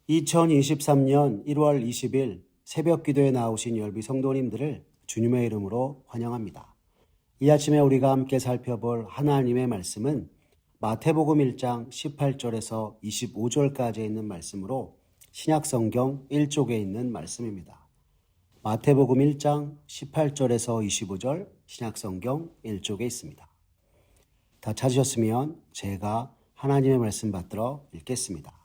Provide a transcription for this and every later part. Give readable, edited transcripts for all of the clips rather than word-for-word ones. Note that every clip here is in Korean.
2023년 1월 20일 새벽 기도에 나오신 열비 성도님들을 주님의 이름으로 환영합니다. 이 아침에 우리가 함께 살펴볼 하나님의 말씀은 마태복음 1장 18절에서 25절까지 있는 말씀으로 신약성경 1쪽에 있는 말씀입니다. 마태복음 1장 18절에서 25절 신약성경 1쪽에 있습니다. 다 찾으셨으면 제가 하나님의 말씀 받들어 읽겠습니다.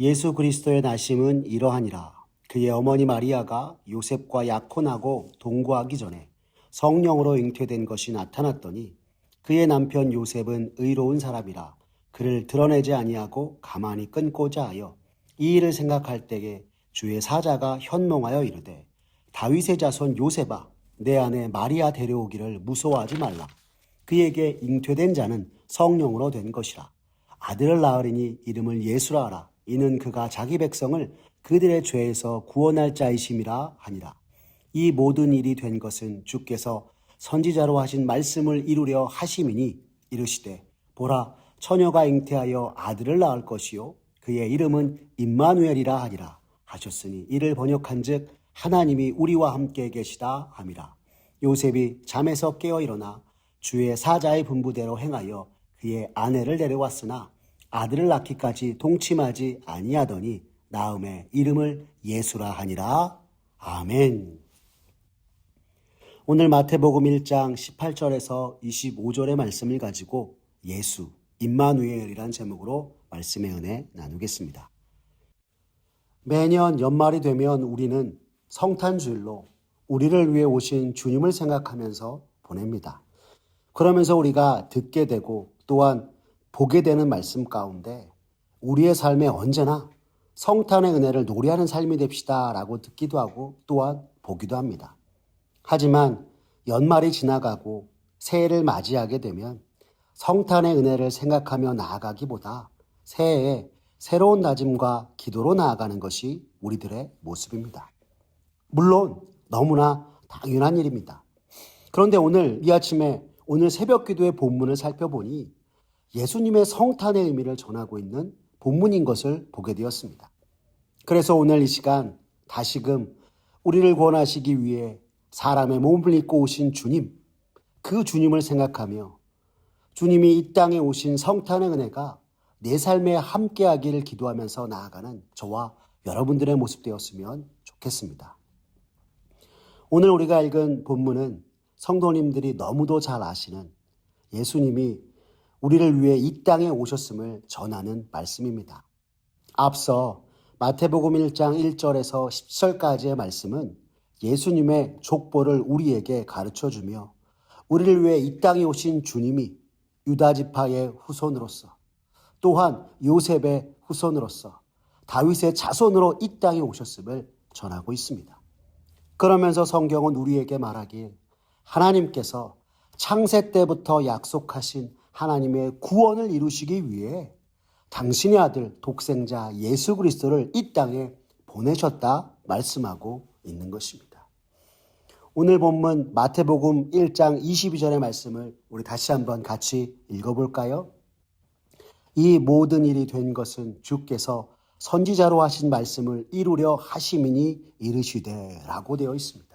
예수 그리스도의 나심은 이러하니라. 그의 어머니 마리아가 요셉과 약혼하고 동거하기 전에 성령으로 잉태된 것이 나타났더니 그의 남편 요셉은 의로운 사람이라 그를 드러내지 아니하고 가만히 끊고자 하여 이 일을 생각할 때에 주의 사자가 현몽하여 이르되 다윗의 자손 요셉아 내 아내 마리아 데려오기를 무서워하지 말라. 그에게 잉태된 자는 성령으로 된 것이라. 아들을 낳으리니 이름을 예수라 하라. 이는 그가 자기 백성을 그들의 죄에서 구원할 자이심이라 하니라. 이 모든 일이 된 것은 주께서 선지자로 하신 말씀을 이루려 하심이니 이르시되 보라 처녀가 잉태하여 아들을 낳을 것이요 그의 이름은 임마누엘이라 하니라 하셨으니 이를 번역한즉 하나님이 우리와 함께 계시다 함이라. 요셉이 잠에서 깨어 일어나 주의 사자의 분부대로 행하여 그의 아내를 데려왔으나 아들을 낳기까지 동침하지 아니하더니 낳음에 이름을 예수라 하니라. 아멘. 오늘 마태복음 1장 18절에서 25절의 말씀을 가지고 예수, 임마누엘이란 제목으로 말씀의 은혜 나누겠습니다. 매년 연말이 되면 우리는 성탄주일로 우리를 위해 오신 주님을 생각하면서 보냅니다. 그러면서 우리가 듣게 되고 또한 보게 되는 말씀 가운데 우리의 삶에 언제나 성탄의 은혜를 노래하는 삶이 됩시다 라고 듣기도 하고 또한 보기도 합니다. 하지만 연말이 지나가고 새해를 맞이하게 되면 성탄의 은혜를 생각하며 나아가기보다 새해에 새로운 다짐과 기도로 나아가는 것이 우리들의 모습입니다. 물론 너무나 당연한 일입니다. 그런데 오늘 이 아침에 오늘 새벽 기도의 본문을 살펴보니 예수님의 성탄의 의미를 전하고 있는 본문인 것을 보게 되었습니다. 그래서 오늘 이 시간 다시금 우리를 구원하시기 위해 사람의 몸을 입고 오신 주님, 그 주님을 생각하며 주님이 이 땅에 오신 성탄의 은혜가 내 삶에 함께하기를 기도하면서 나아가는 저와 여러분들의 모습 되었으면 좋겠습니다. 오늘 우리가 읽은 본문은 성도님들이 너무도 잘 아시는 예수님이 우리를 위해 이 땅에 오셨음을 전하는 말씀입니다. 앞서 마태복음 1장 1절에서 10절까지의 말씀은 예수님의 족보를 우리에게 가르쳐주며 우리를 위해 이 땅에 오신 주님이 유다지파의 후손으로서 또한 요셉의 후손으로서 다윗의 자손으로 이 땅에 오셨음을 전하고 있습니다. 그러면서 성경은 우리에게 말하길 하나님께서 창세 때부터 약속하신 하나님의 구원을 이루시기 위해 당신의 아들 독생자 예수 그리스도를 이 땅에 보내셨다 말씀하고 있는 것입니다. 오늘 본문 마태복음 1장 22절의 말씀을 우리 다시 한번 같이 읽어볼까요? 이 모든 일이 된 것은 주께서 선지자로 하신 말씀을 이루려 하심이니 이르시되 라고 되어 있습니다.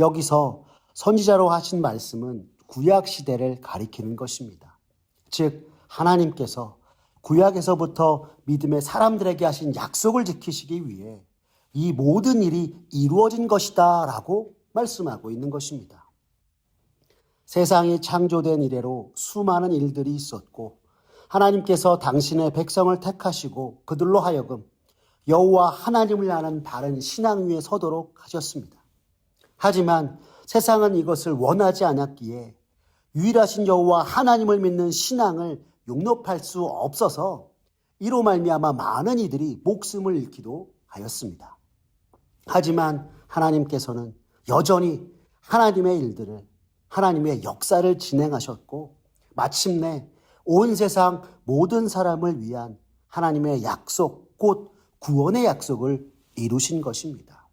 여기서 선지자로 하신 말씀은 구약 시대를 가리키는 것입니다. 즉 하나님께서 구약에서부터 믿음의 사람들에게 하신 약속을 지키시기 위해 이 모든 일이 이루어진 것이다 라고 말씀하고 있는 것입니다. 세상이 창조된 이래로 수많은 일들이 있었고 하나님께서 당신의 백성을 택하시고 그들로 하여금 여호와 하나님을 아는 바른 신앙 위에 서도록 하셨습니다. 하지만 세상은 이것을 원하지 않았기에 유일하신 여호와 하나님을 믿는 신앙을 용납할 수 없어서 이로 말미암아 많은 이들이 목숨을 잃기도 하였습니다. 하지만 하나님께서는 여전히 하나님의 일들을 하나님의 역사를 진행하셨고 마침내 온 세상 모든 사람을 위한 하나님의 약속 곧 구원의 약속을 이루신 것입니다.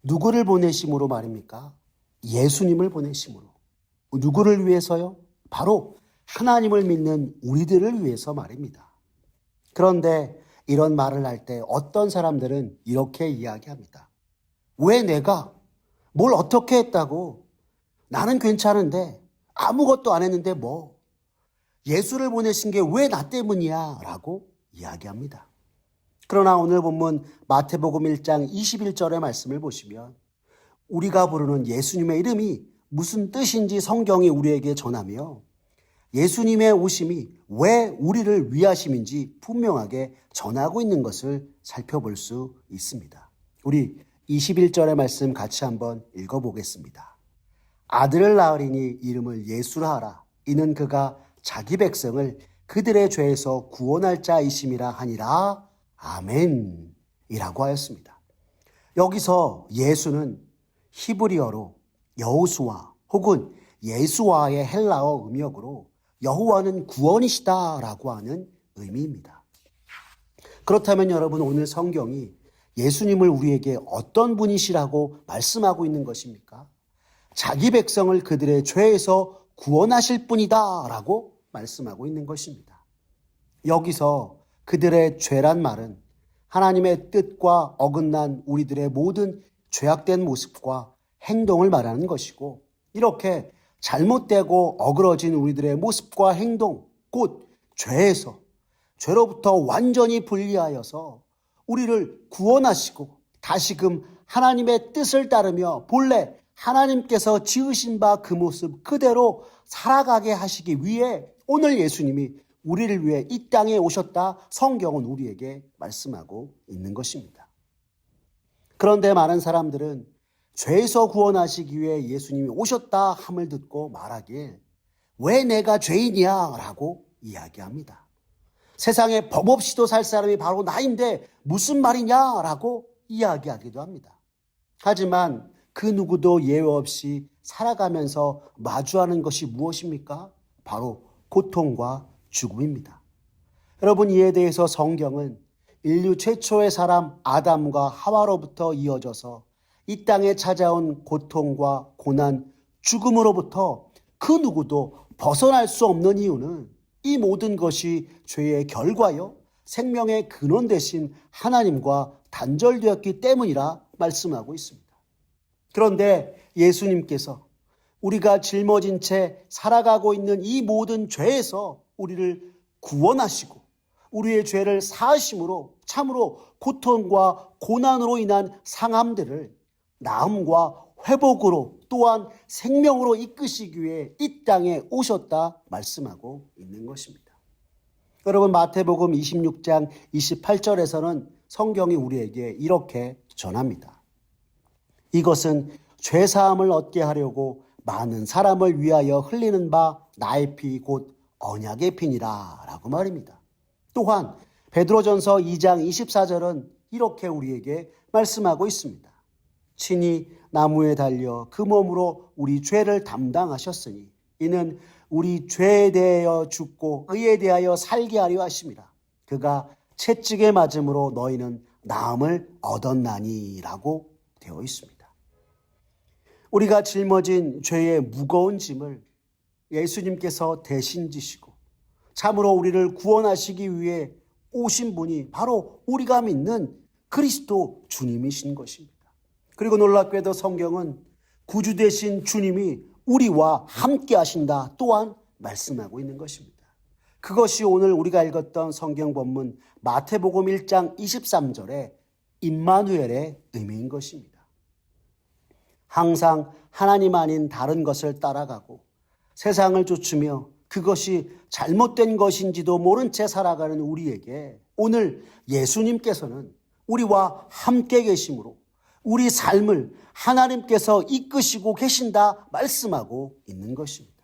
누구를 보내심으로 말입니까? 예수님을 보내심으로. 누구를 위해서요? 바로 하나님을 믿는 우리들을 위해서 말입니다. 그런데 이런 말을 할 때 어떤 사람들은 이렇게 이야기합니다. 왜 내가 뭘 어떻게 했다고? 나는 괜찮은데 아무것도 안 했는데 뭐? 예수를 보내신 게 왜 나 때문이야? 라고 이야기합니다. 그러나 오늘 본문 마태복음 1장 21절의 말씀을 보시면 우리가 부르는 예수님의 이름이 무슨 뜻인지 성경이 우리에게 전하며 예수님의 오심이 왜 우리를 위하심인지 분명하게 전하고 있는 것을 살펴볼 수 있습니다. 우리 21절의 말씀 같이 한번 읽어보겠습니다. 아들을 낳으리니 이름을 예수라 하라. 이는 그가 자기 백성을 그들의 죄에서 구원할 자이심이라 하니라. 아멘. 이라고 하였습니다. 여기서 예수는 히브리어로 여호수아 혹은 예수와의 헬라어 음역으로 여호와는 구원이시다라고 하는 의미입니다. 그렇다면 여러분, 오늘 성경이 예수님을 우리에게 어떤 분이시라고 말씀하고 있는 것입니까? 자기 백성을 그들의 죄에서 구원하실 분이다라고 말씀하고 있는 것입니다. 여기서 그들의 죄란 말은 하나님의 뜻과 어긋난 우리들의 모든 죄악된 모습과 행동을 말하는 것이고, 이렇게 잘못되고 어그러진 우리들의 모습과 행동, 곧 죄로부터 완전히 분리하여서 우리를 구원하시고 다시금 하나님의 뜻을 따르며 본래 하나님께서 지으신 바 그 모습 그대로 살아가게 하시기 위해 오늘 예수님이 우리를 위해 이 땅에 오셨다 성경은 우리에게 말씀하고 있는 것입니다. 그런데 많은 사람들은 죄에서 구원하시기 위해 예수님이 오셨다 함을 듣고 말하길 왜 내가 죄인이야? 라고 이야기합니다. 세상에 법 없이도 살 사람이 바로 나인데 무슨 말이냐? 라고 이야기하기도 합니다. 하지만 그 누구도 예외 없이 살아가면서 마주하는 것이 무엇입니까? 바로 고통과 죽음입니다. 여러분, 이에 대해서 성경은 인류 최초의 사람 아담과 하와로부터 이어져서 이 땅에 찾아온 고통과 고난, 죽음으로부터 그 누구도 벗어날 수 없는 이유는 이 모든 것이 죄의 결과요, 생명의 근원 되신 하나님과 단절되었기 때문이라 말씀하고 있습니다. 그런데 예수님께서 우리가 짊어진 채 살아가고 있는 이 모든 죄에서 우리를 구원하시고 우리의 죄를 사하심으로 참으로 고통과 고난으로 인한 상함들을 나음과 회복으로 또한 생명으로 이끄시기 위해 이 땅에 오셨다 말씀하고 있는 것입니다. 여러분, 마태복음 26장 28절에서는 성경이 우리에게 이렇게 전합니다. 이것은 죄사함을 얻게 하려고 많은 사람을 위하여 흘리는 바 나의 피 곧 언약의 피니라 라고 말입니다. 또한 베드로전서 2장 24절은 이렇게 우리에게 말씀하고 있습니다. 친히 나무에 달려 그 몸으로 우리 죄를 담당하셨으니 이는 우리 죄에 대하여 죽고 의에 대하여 살게 하려 하심이라. 그가 채찍에 맞음으로 너희는 나음을 얻었나니 라고 되어 있습니다. 우리가 짊어진 죄의 무거운 짐을 예수님께서 대신 지시고 참으로 우리를 구원하시기 위해 오신 분이 바로 우리가 믿는 그리스도 주님이신 것입니다. 그리고 놀랍게도 성경은 구주 되신 주님이 우리와 함께 하신다 또한 말씀하고 있는 것입니다. 그것이 오늘 우리가 읽었던 성경 본문 마태복음 1장 23절의 임마누엘의 의미인 것입니다. 항상 하나님 아닌 다른 것을 따라가고 세상을 쫓으며 그것이 잘못된 것인지도 모른 채 살아가는 우리에게 오늘 예수님께서는 우리와 함께 계심으로 우리 삶을 하나님께서 이끄시고 계신다 말씀하고 있는 것입니다.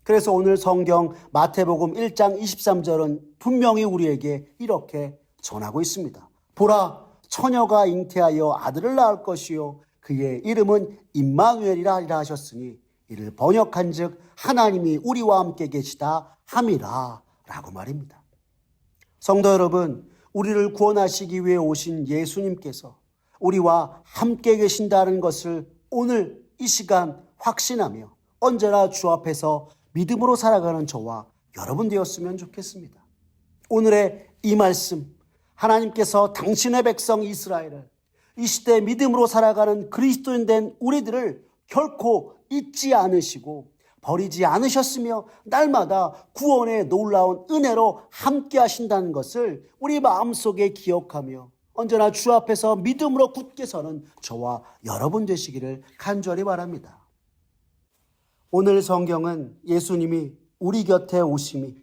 그래서 오늘 성경 마태복음 1장 23절은 분명히 우리에게 이렇게 전하고 있습니다. 보라, 처녀가 잉태하여 아들을 낳을 것이요 그의 이름은 임마누엘이라 하리라 하셨으니 이를 번역한즉 하나님이 우리와 함께 계시다 함이라 라고 말입니다. 성도 여러분, 우리를 구원하시기 위해 오신 예수님께서 우리와 함께 계신다는 것을 오늘 이 시간 확신하며 언제나 주 앞에서 믿음으로 살아가는 저와 여러분 되었으면 좋겠습니다. 오늘의 이 말씀, 하나님께서 당신의 백성 이스라엘을, 이 시대 믿음으로 살아가는 그리스도인 된 우리들을 결코 잊지 않으시고 버리지 않으셨으며 날마다 구원의 놀라운 은혜로 함께 하신다는 것을 우리 마음속에 기억하며 언제나 주 앞에서 믿음으로 굳게 서는 저와 여러분 되시기를 간절히 바랍니다. 오늘 성경은 예수님이 우리 곁에 오심이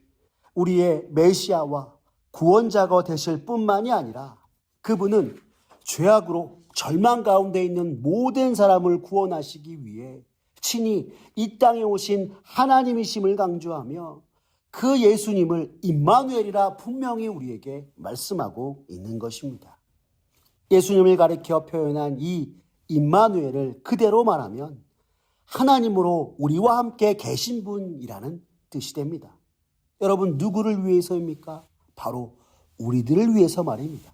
우리의 메시아와 구원자가 되실 뿐만이 아니라 그분은 죄악으로 절망 가운데 있는 모든 사람을 구원하시기 위해 친히 이 땅에 오신 하나님이심을 강조하며 그 예수님을 임마누엘이라 분명히 우리에게 말씀하고 있는 것입니다. 예수님을 가리켜 표현한 이 임마누엘을 그대로 말하면 하나님으로 우리와 함께 계신 분이라는 뜻이 됩니다. 여러분, 누구를 위해서입니까? 바로 우리들을 위해서 말입니다.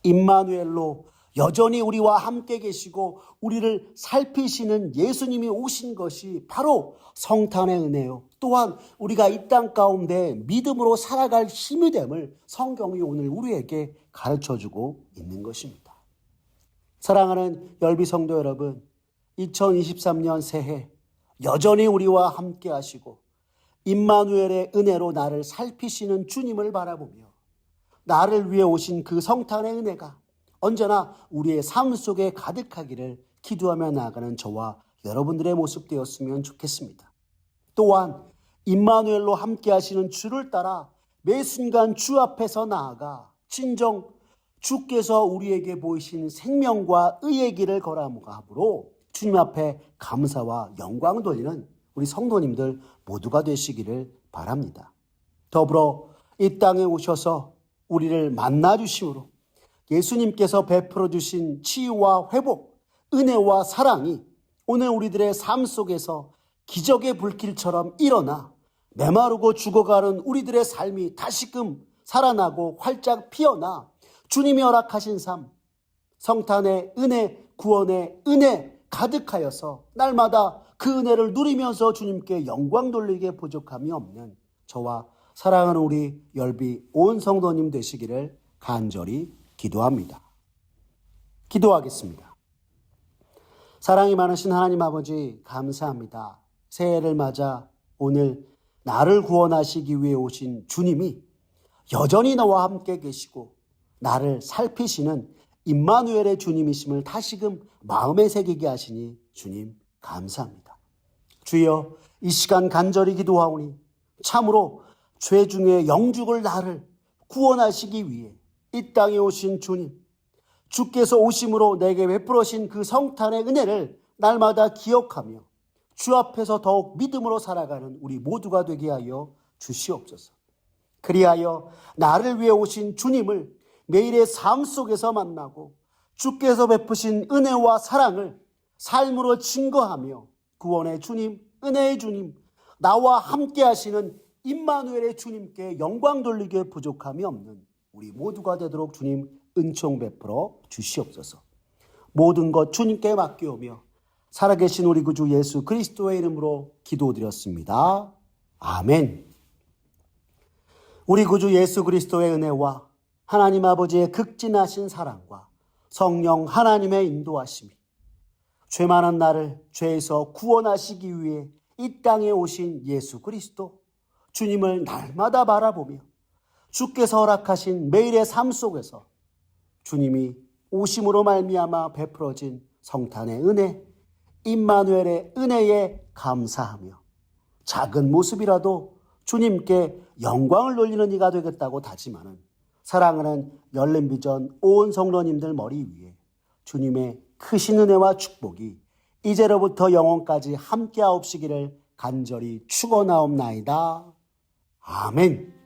임마누엘로 여전히 우리와 함께 계시고 우리를 살피시는 예수님이 오신 것이 바로 성탄의 은혜요. 또한 우리가 이 땅 가운데 믿음으로 살아갈 힘이 됨을 성경이 오늘 우리에게 가르쳐주고 있는 것입니다. 사랑하는 열비 성도 여러분, 2023년 새해 여전히 우리와 함께 하시고 임마누엘의 은혜로 나를 살피시는 주님을 바라보며 나를 위해 오신 그 성탄의 은혜가 언제나 우리의 삶 속에 가득하기를 기도하며 나아가는 저와 여러분들의 모습 되었으면 좋겠습니다. 또한 임마누엘로 함께 하시는 주를 따라 매 순간 주 앞에서 나아가 진정 주께서 우리에게 보이신 생명과 의의 길을 걸어감으로 주님 앞에 감사와 영광 돌리는 우리 성도님들 모두가 되시기를 바랍니다. 더불어 이 땅에 오셔서 우리를 만나주심으로 예수님께서 베풀어 주신 치유와 회복, 은혜와 사랑이 오늘 우리들의 삶 속에서 기적의 불길처럼 일어나 메마르고 죽어가는 우리들의 삶이 다시금 살아나고 활짝 피어나 주님이 허락하신 삶, 성탄의 은혜, 구원의 은혜 가득하여서 날마다 그 은혜를 누리면서 주님께 영광 돌리게 부족함이 없는 저와 사랑하는 우리 열비 온 성도님 되시기를 간절히 기도합니다. 기도하겠습니다. 사랑이 많으신 하나님 아버지 감사합니다. 새해를 맞아 오늘 나를 구원하시기 위해 오신 주님이 여전히 나와 함께 계시고 나를 살피시는 임마누엘의 주님이심을 다시금 마음에 새기게 하시니 주님 감사합니다. 주여, 이 시간 간절히 기도하오니 참으로 죄 중에 영죽을 나를 구원하시기 위해 이 땅에 오신 주님, 주께서 오심으로 내게 베풀으신 그 성탄의 은혜를 날마다 기억하며 주 앞에서 더욱 믿음으로 살아가는 우리 모두가 되게 하여 주시옵소서. 그리하여 나를 위해 오신 주님을 매일의 삶 속에서 만나고 주께서 베푸신 은혜와 사랑을 삶으로 증거하며 구원의 주님, 은혜의 주님, 나와 함께 하시는 임마누엘의 주님께 영광 돌리기에 부족함이 없는 우리 모두가 되도록 주님 은총 베풀어 주시옵소서. 모든 것 주님께 맡기오며 살아계신 우리 구주 예수 그리스도의 이름으로 기도드렸습니다. 아멘. 우리 구주 예수 그리스도의 은혜와 하나님 아버지의 극진하신 사랑과 성령 하나님의 인도하심이 죄 많은 나를 죄에서 구원하시기 위해 이 땅에 오신 예수 그리스도 주님을 날마다 바라보며 주께서 허락하신 매일의 삶 속에서 주님이 오심으로 말미암아 베풀어진 성탄의 은혜, 임마누엘의 은혜에 감사하며 작은 모습이라도 주님께 영광을 돌리는 이가 되겠다고 다짐하는 사랑하는 열린비전 온 성도님들 머리 위에 주님의 크신 은혜와 축복이 이제로부터 영원까지 함께하옵시기를 간절히 축원하옵나이다. 아멘.